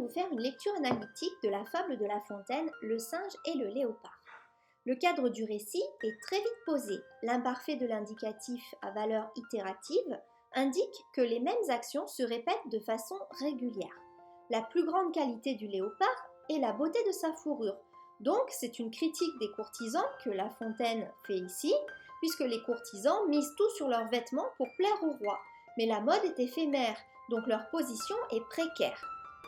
vous faire une lecture analytique de la fable de La Fontaine, Le singe et le léopard. Le cadre du récit est très vite posé. L'imparfait de l'indicatif à valeur itérative indique que les mêmes actions se répètent de façon régulière. La plus grande qualité du léopard est la beauté de sa fourrure. Donc c'est une critique des courtisans que La Fontaine fait ici, puisque les courtisans misent tout sur leurs vêtements pour plaire au roi. Mais la mode est éphémère, donc leur position est précaire.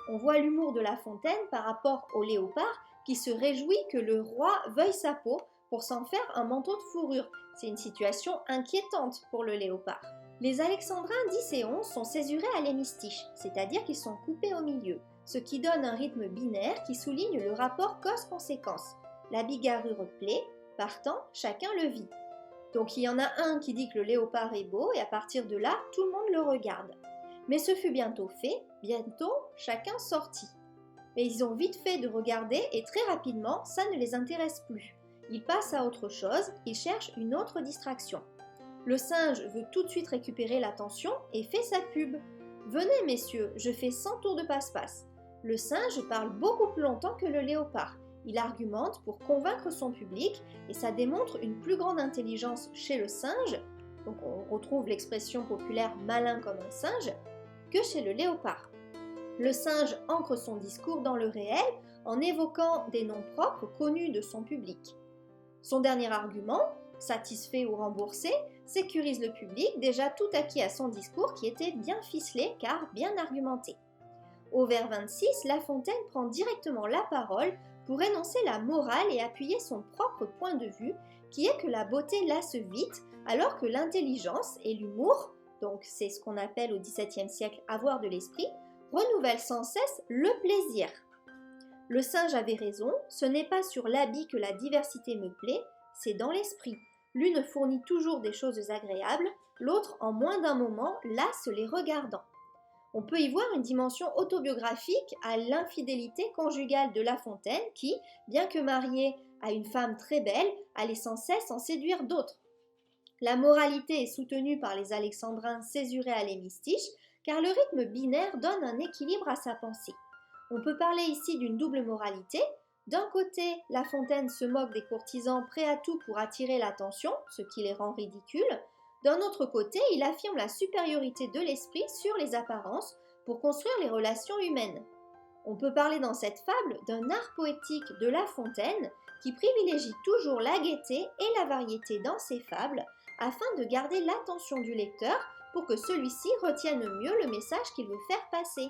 On voit l'humour de La Fontaine par rapport au léopard qui se réjouit que le roi veuille sa peau pour s'en faire un manteau de fourrure. C'est une situation inquiétante pour le léopard. Les alexandrins 10 et 11 sont césurés à l'hémistiche, c'est-à-dire qu'ils sont coupés au milieu, ce qui donne un rythme binaire qui souligne le rapport cause-conséquence. La bigarrure plaît, partant, chacun le vit. Donc il y en a un qui dit que le léopard est beau et à partir de là, tout le monde le regarde. Mais ce fut bientôt fait, bientôt chacun sortit. Mais ils ont vite fait de regarder et très rapidement, ça ne les intéresse plus. Ils passent à autre chose, ils cherchent une autre distraction. Le singe veut tout de suite récupérer l'attention et fait sa pub. « Venez messieurs, je fais 100 tours de passe-passe. » Le singe parle beaucoup plus longtemps que le léopard. Il argumente pour convaincre son public et ça démontre une plus grande intelligence chez le singe, donc on retrouve l'expression populaire « malin comme un singe », que chez le léopard. Le singe ancre son discours dans le réel en évoquant des noms propres connus de son public. Son dernier argument, satisfait ou remboursé, sécurise le public déjà tout acquis à son discours qui était bien ficelé car bien argumenté. Au vers 26, La Fontaine prend directement la parole pour énoncer la morale et appuyer son propre point de vue qui est que la beauté lasse vite alors que l'intelligence et l'humour, donc c'est ce qu'on appelle au XVIIe siècle avoir de l'esprit, renouvellent sans cesse le plaisir. Le singe avait raison, ce n'est pas sur l'habit que la diversité me plaît, c'est dans l'esprit. L'une fournit toujours des choses agréables, l'autre en moins d'un moment lasse les regardants. On peut y voir une dimension autobiographique à l'infidélité conjugale de La Fontaine qui, bien que mariée à une femme très belle, allait sans cesse en séduire d'autres. La moralité est soutenue par les alexandrins césurés à l'hémistiche, car le rythme binaire donne un équilibre à sa pensée. On peut parler ici d'une double moralité. D'un côté, La Fontaine se moque des courtisans prêts à tout pour attirer l'attention, ce qui les rend ridicules. D'un autre côté, il affirme la supériorité de l'esprit sur les apparences pour construire les relations humaines. On peut parler dans cette fable d'un art poétique de La Fontaine qui privilégie toujours la gaieté et la variété dans ses fables afin de garder l'attention du lecteur pour que celui-ci retienne mieux le message qu'il veut faire passer.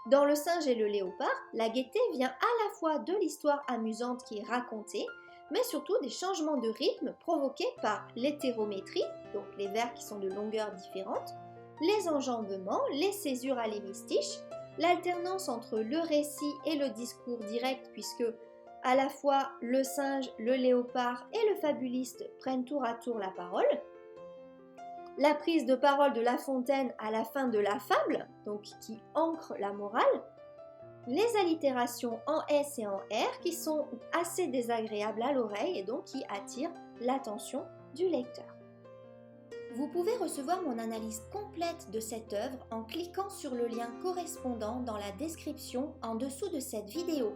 Dans Le singe et le léopard, la gaieté vient à la fois de l'histoire amusante qui est racontée, mais surtout des changements de rythme provoqués par l'hétérométrie, donc les vers qui sont de longueurs différentes, les enjambements, les césures à l'hémistiche, l'alternance entre le récit et le discours direct puisque à la fois le singe, le léopard et le fabuliste prennent tour à tour la parole, la prise de parole de La Fontaine à la fin de la fable, donc qui ancre la morale, les allitérations en S et en R qui sont assez désagréables à l'oreille et donc qui attirent l'attention du lecteur. Vous pouvez recevoir mon analyse complète de cette œuvre en cliquant sur le lien correspondant dans la description en dessous de cette vidéo.